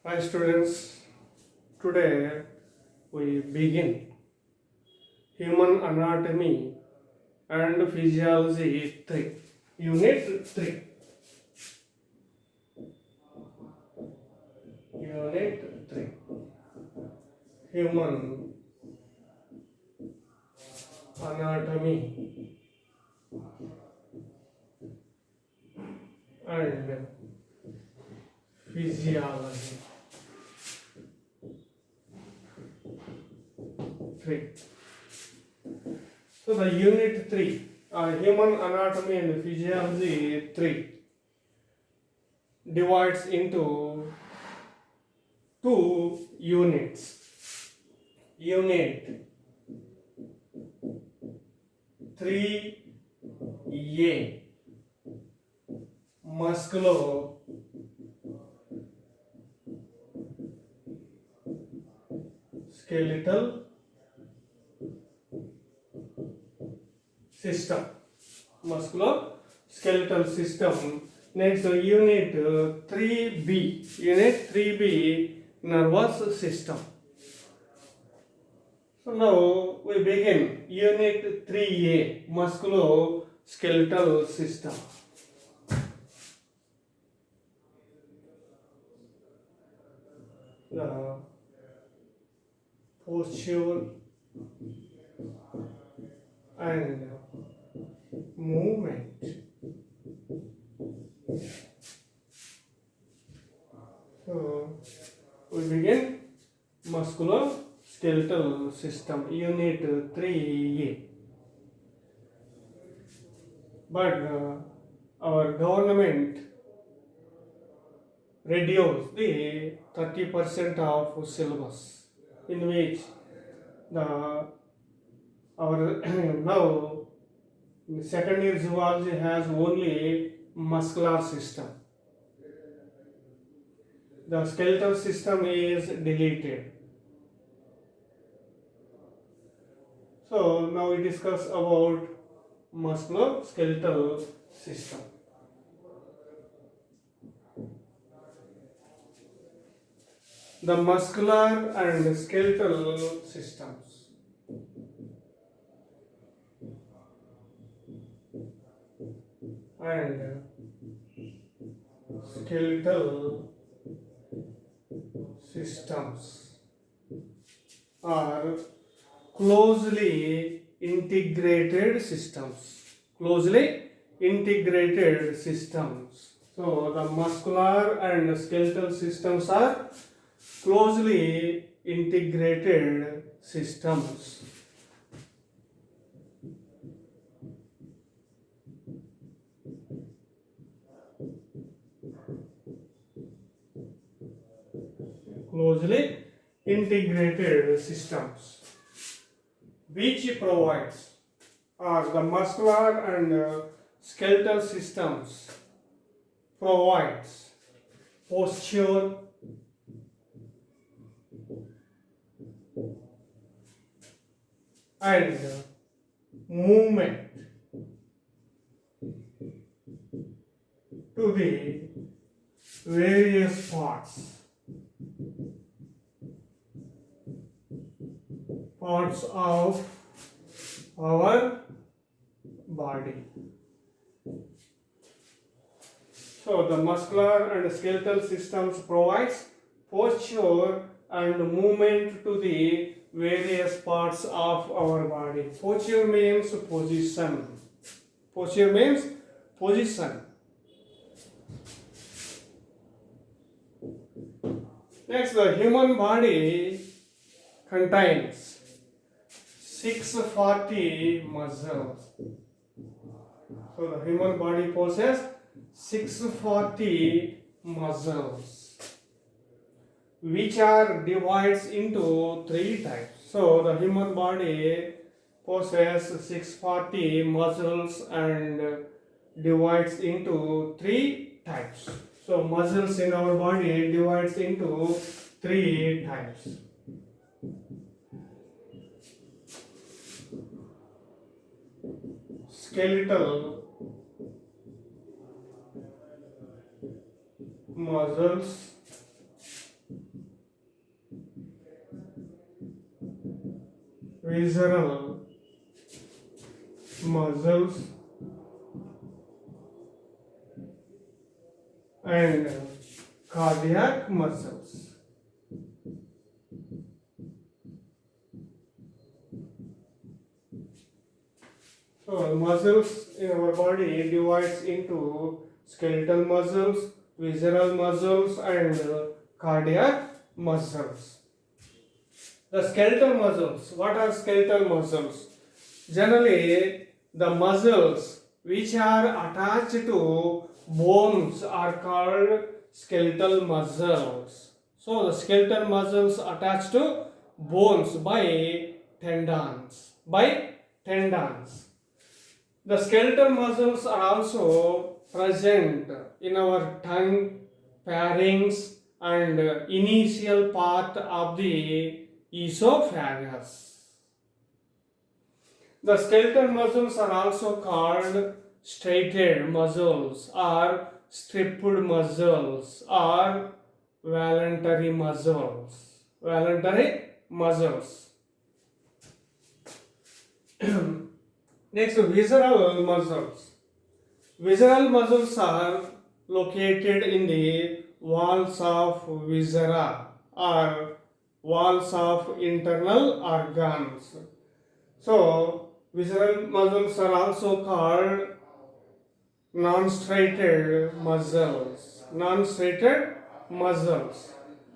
Hi students, today we begin Human Anatomy and Physiology 3, Unit 3. Unit 3, Human Anatomy and Physiology 3. So the Unit 3, Human Anatomy and Physiology 3 divides into two units. Unit 3A, musculoskeletal system. Musculoskeletal system. Next, unit 3B. Unit 3B, nervous system. So now we begin unit 3A, musculoskeletal system. The posture and movement. So we begin musculoskeletal system, unit 3A. But our government reduced the 30% of syllabus, in which the our now second year zoology has only muscular system. The skeletal system is deleted. So now we discuss about musculoskeletal system. The muscular and skeletal systems. And skeletal systems are closely integrated systems. Closely integrated systems. So the muscular and skeletal systems are closely integrated systems. Closely integrated systems, which provides the muscular and skeletal systems provides posture and movement to the various parts of our body. So the muscular and skeletal systems provides posture and movement to the various parts of our body. Posture means position. Posture means position. Next, the human body contains 640 muscles. So the human body possesses 640 muscles, which are divided into three types. So the human body possesses 640 muscles and divides into three types. So muscles in our body divides into three types. Skeletal muscles visceral muscles and cardiac muscles. So muscles in our body divides into skeletal muscles, visceral muscles and cardiac muscles. The skeletal muscles. What are skeletal muscles? Generally, the muscles which are attached to bones are called skeletal muscles. So the skeletal muscles attached to bones by tendons. The skeletal muscles are also present in our tongue, pharynx, and initial part of the esophagus. The skeletal muscles are also called striated muscles or stripped muscles or voluntary muscles. Voluntary muscles. Next, visceral muscles. Visceral muscles are located in the walls of viscera or walls of internal organs. So, visceral muscles are also called non-striated muscles. Non-striated muscles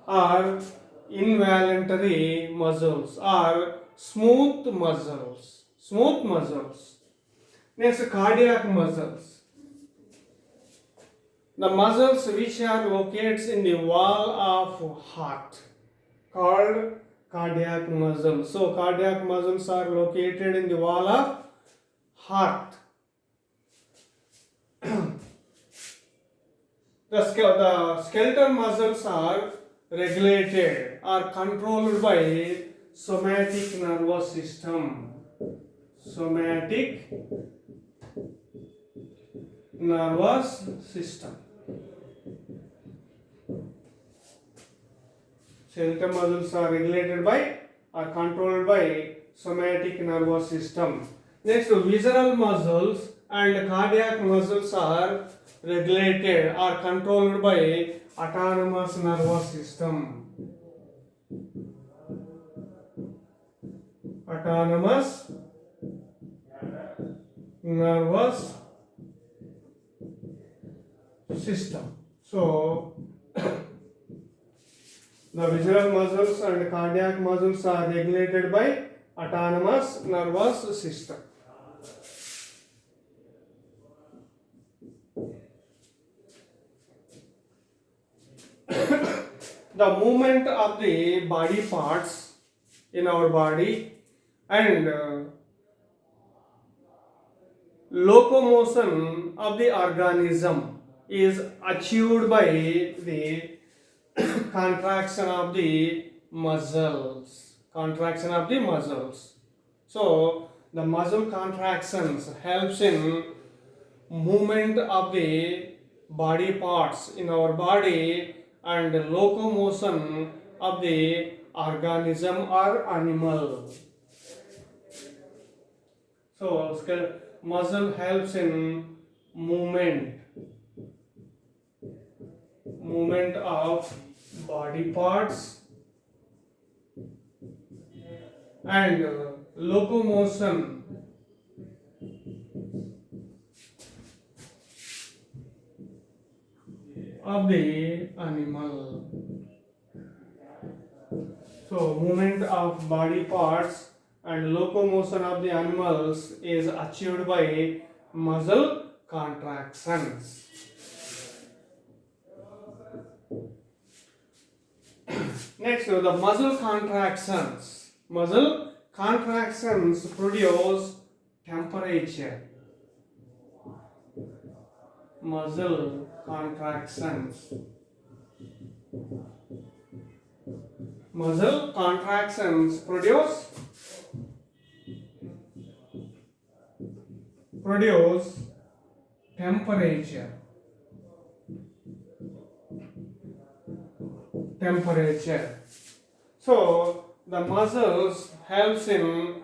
are involuntary muscles or smooth muscles. Smooth muscles. Next, cardiac muscles. The muscles which are located in the wall of heart called cardiac muscles. So, cardiac muscles are located in the wall of heart. The skeletal muscles are regulated or controlled by somatic nervous system. Somatic nervous system. Skeletal muscles are regulated by or controlled by somatic nervous system. Next, visceral muscles and cardiac muscles are regulated or controlled by autonomous nervous system. Autonomous nervous system. So, the visceral muscles and cardiac muscles are regulated by autonomous nervous system. The movement of the body parts in our body and locomotion of the organism is achieved by the contraction of the muscles. Contraction of the muscles. So the muscle contractions helps in movement of the body parts in our body and locomotion of the organism or animal. So muscle helps in movement of body parts and locomotion of the animal. So movement of body parts and locomotion of the animals is achieved by muscle contractions. Next, the muscle contractions. Muscle contractions produce temperature. Muscle contractions. Muscle contractions produce temperature. So the muscles helps in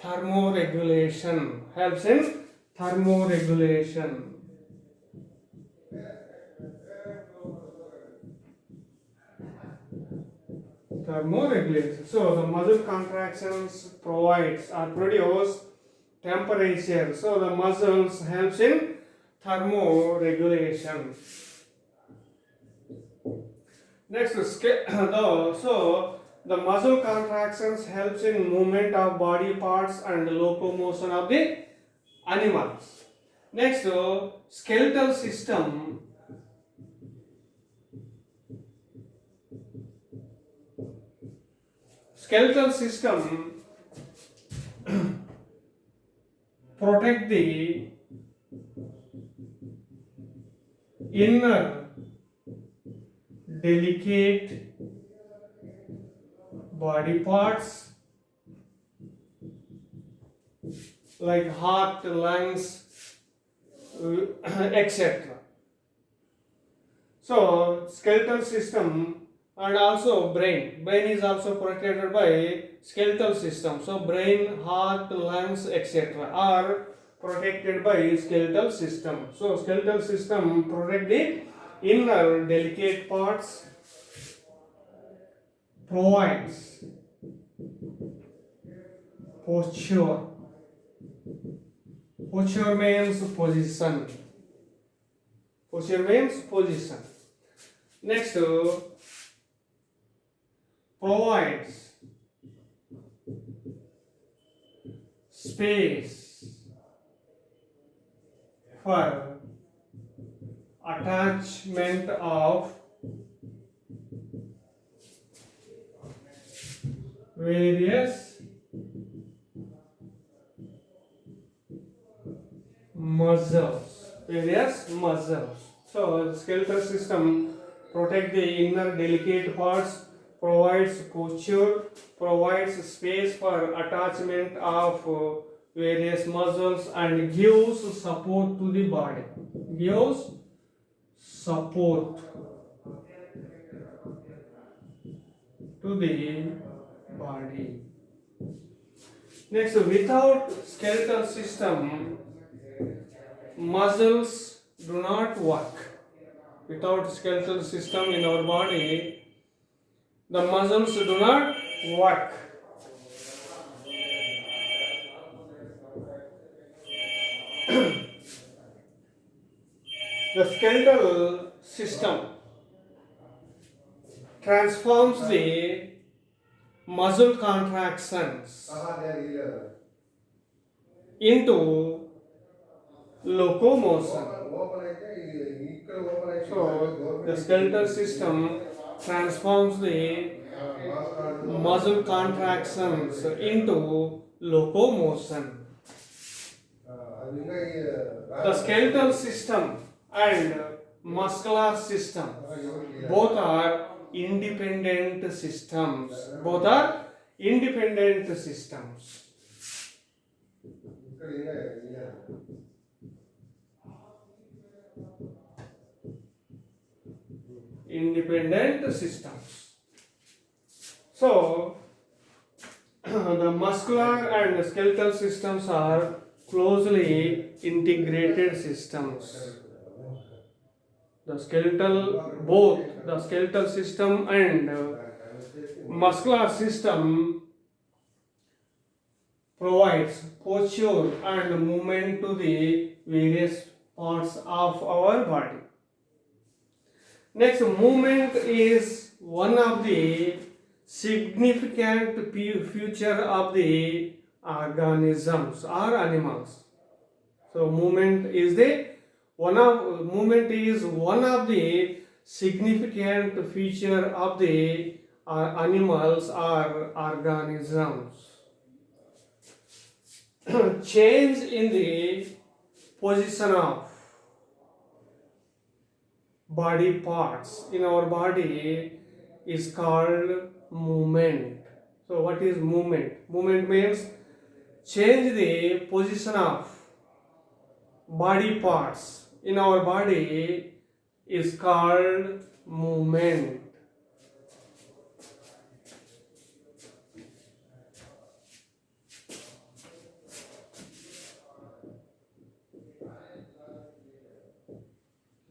thermoregulation, helps in thermoregulation. Thermoregulation. So the muscle contractions provides or produce temperature. So the muscles helps in thermoregulation. Next, the muscle contractions helps in movement of body parts and locomotion of the animals. Next, skeletal system. Skeletal system protect the inner delicate body parts like heart, lungs, etc. So skeletal system and also brain. Brain is also protected by skeletal system. So brain, heart, lungs, etc. are protected by skeletal system. So skeletal system protect the inner delicate parts, provides posture. Posture means position. Posture means position. Next, provides space for attachment of various muscles. So the skeletal system protect the inner delicate parts, provides posture, provides space for attachment of various muscles, and gives support to the body. Gives support to the body. Next, without skeletal system, muscles do not work. Without skeletal system in our body, the muscles do not work. The skeletal system transforms the muscle contractions into locomotion. So the skeletal system transforms the muscle contractions into locomotion. The skeletal system and muscular system both are independent systems. Both are independent systems. Independent systems. So the muscular and skeletal systems are closely integrated systems. Both the skeletal system and muscular system provides posture and movement to the various parts of our body. Next, movement is one of the significant feature of the organisms or animals. So movement is one of the significant feature of the animals or organisms. Change in the position of body parts in our body is called movement. So what is movement? Movement means change the position of body parts in our body is called movement.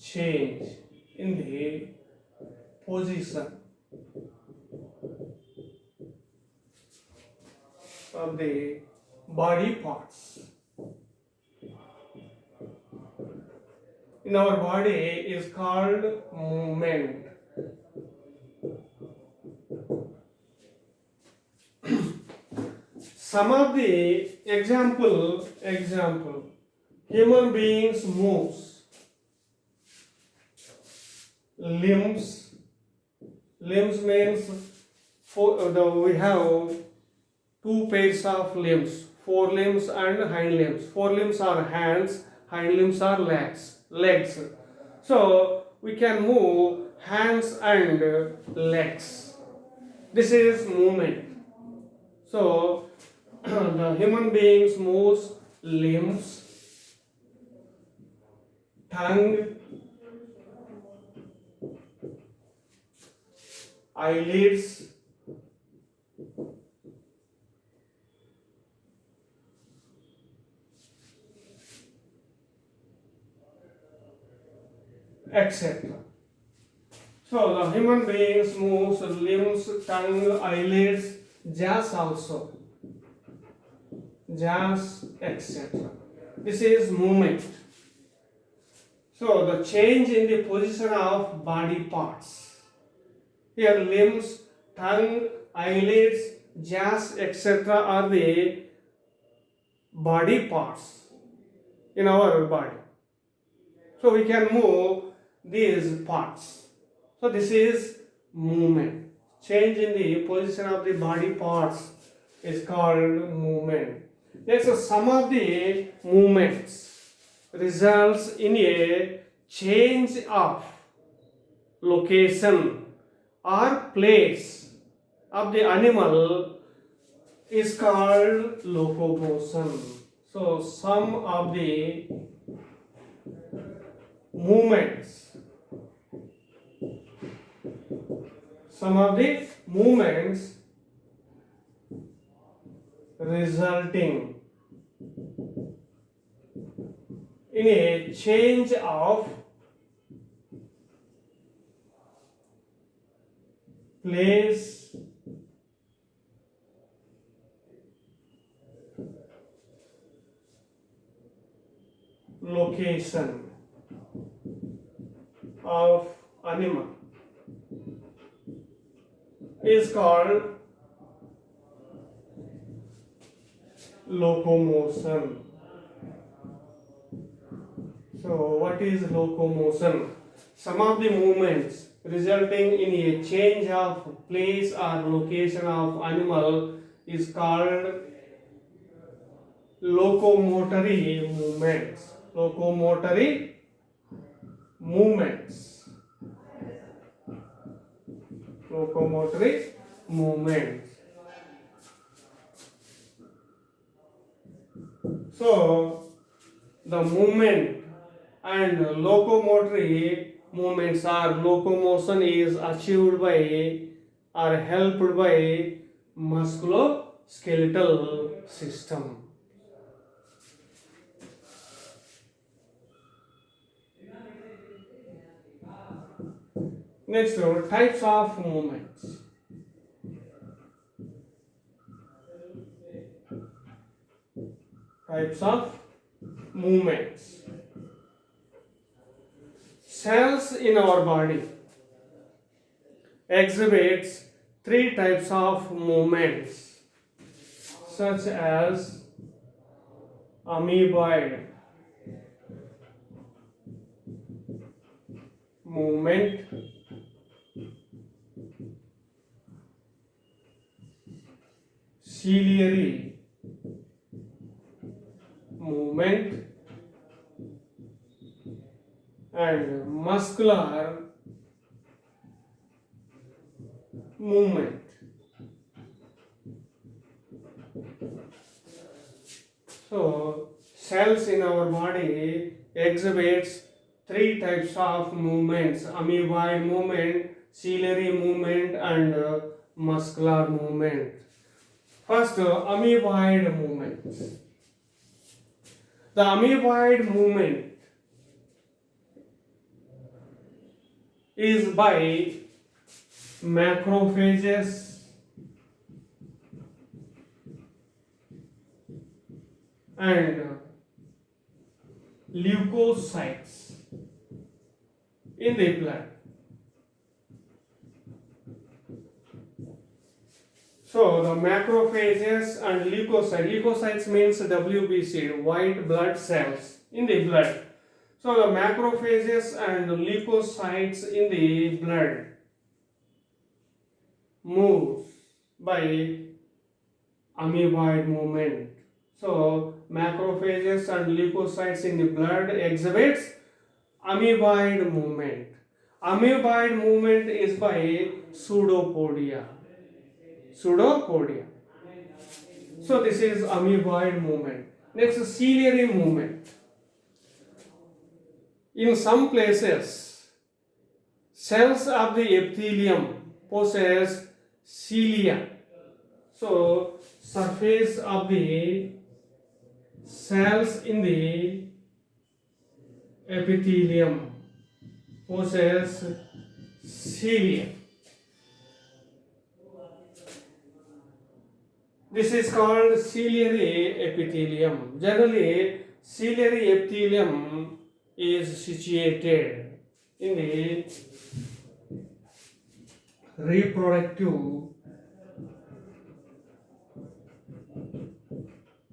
change in the position of the body parts. In our body is called movement. Some of the example, human beings moves, limbs means we have two pairs of limbs, forelimbs and hind limbs. Forelimbs are hands, hind limbs are legs. So we can move hands and legs. This is movement. So the human beings moves limbs, tongue, eyelids, etc. So the human beings moves limbs, tongue, eyelids, jaws also, jaws, etc. This is movement. So the change in the position of body parts. Here limbs, tongue, eyelids, jaws, etc. are the body parts in our body. So we can move these parts. So this is movement. Change in the position of the body parts is called movement. Next, some of the movements results in a change of location or place of the animal is called locomotion. So some of the movements resulting in a change of place, location of animal is called locomotion. So what is locomotion? Some of the movements resulting in a change of place or location of animal is called locomotory movements. Locomotory movements. Locomotory movements. So the movement and locomotory movements or locomotion is achieved by or helped by musculoskeletal system. Next, types of movements. Types of movements. Cells in our body exhibits three types of movements, such as amoeboid movement, ciliary movement, and muscular movement. So cells in our body exhibits three types of movements: amoeboid movement, ciliary movement, and muscular movement. First, amoeboid movement. The amoeboid movement is by macrophages and leukocytes in the blood. So the macrophages and leukocytes means WBC, white blood cells in the blood. So the macrophages and leukocytes in the blood moves by amoeboid movement. So macrophages and leukocytes in the blood exhibits amoeboid movement. Amoeboid movement is by pseudopodia. Pseudopodia. So this is amoeboid movement. Next, ciliary movement. In some places, cells of the epithelium possess cilia. So surface of the cells in the epithelium possess cilia. This is called ciliary epithelium. Generally, ciliary epithelium is situated in the reproductive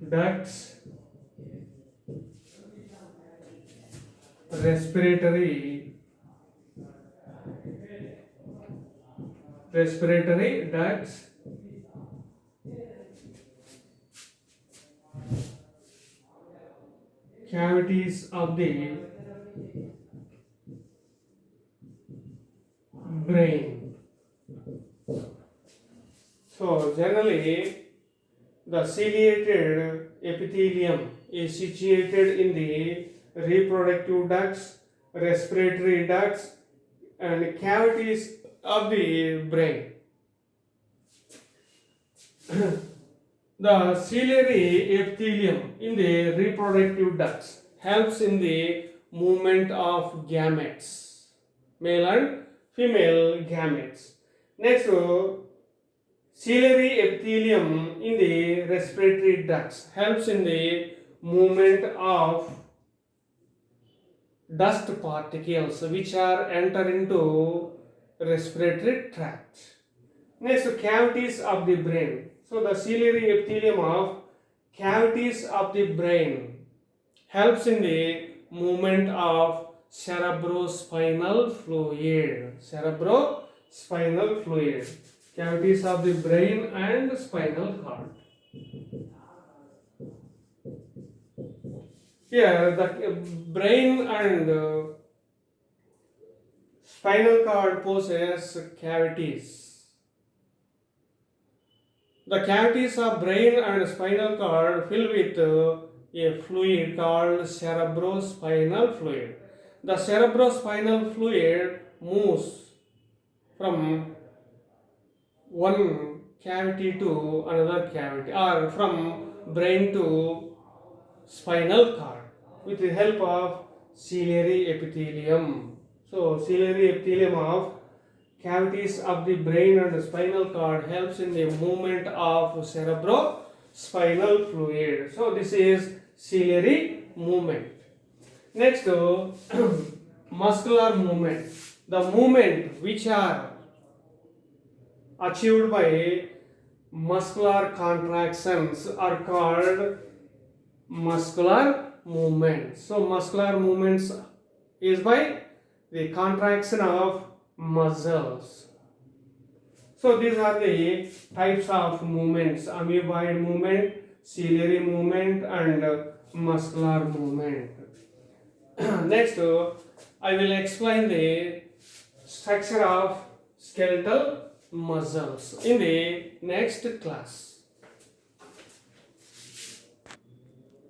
ducts, respiratory ducts, cavities of the brain. So generally the ciliated epithelium is situated in the reproductive ducts, respiratory ducts and cavities of the brain. The ciliary epithelium in the reproductive ducts helps in the movement of gametes, male and female gametes. Next, ciliary epithelium in the respiratory ducts helps in the movement of dust particles which are enter into respiratory tract. Next, cavities of the brain. So the ciliary epithelium of cavities of the brain helps in the movement of cerebrospinal fluid. Cerebrospinal fluid. Cavities of the brain and spinal cord. Here the brain and spinal cord possess cavities. The cavities of brain and spinal cord fill with a fluid called cerebrospinal fluid. The cerebrospinal fluid moves from one cavity to another cavity or from brain to spinal cord with the help of ciliary epithelium. So ciliary epithelium of cavities of the brain and spinal cord helps in the movement of cerebrospinal fluid. So this is ciliary movement. Next, muscular movement. The movement which are achieved by muscular contractions are called muscular movements. So muscular movements is by the contraction of muscles. So these are the types of movements: amoeboid movement, ciliary movement and muscular movement. Next, I will explain the structure of skeletal muscles in the next class.